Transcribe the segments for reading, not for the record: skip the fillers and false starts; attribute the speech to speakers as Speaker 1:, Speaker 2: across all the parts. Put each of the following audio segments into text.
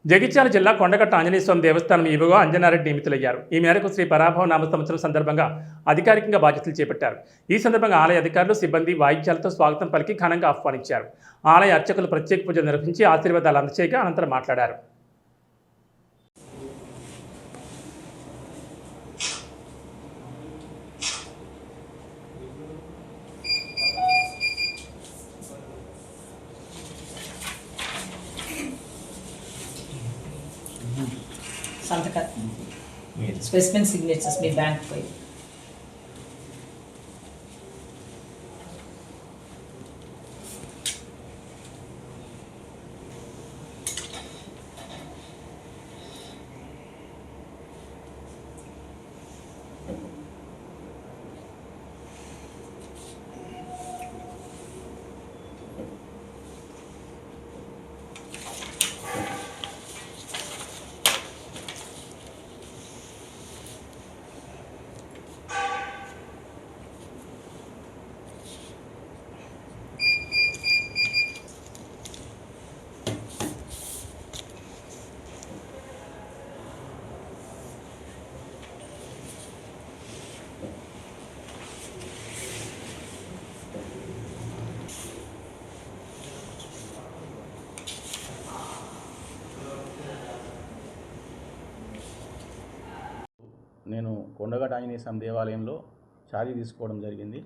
Speaker 1: జగిత్యాల జిల్లా కొండగట్ట ఆంజనేయ స్వామి దేవస్థానం ఈవోగా అంజనారెడ్డి నియమితులయ్యారు. ఈ మేరకు శ్రీ పరాభవ నామ సంవత్సరం సందర్భంగా అధికారికంగా బాధ్యతలు చేపట్టారు. ఈ సందర్భంగా ఆలయ అధికారులు, సిబ్బంది వాయిద్యాలతో స్వాగతం పలికి ఘనంగా ఆహ్వానించారు. ఆలయ అర్చకులు ప్రత్యేక పూజలు నిర్వహించి ఆశీర్వాదాలు అందచేయగా అనంతరం మాట్లాడారు.
Speaker 2: సంతకం స్పెసిమెన్ సిగ్నేచర్స్ మీ బ్యాంక్ పోయి
Speaker 3: నేను కొండగట్ట ఆంజనేయ స్వామి దేవాలయంలో ఛార్జీ తీసుకోవడం జరిగింది.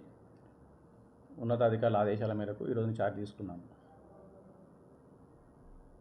Speaker 3: ఉన్నతాధికారుల ఆదేశాల మేరకు ఈరోజు ఛార్జ్ తీసుకున్నాను.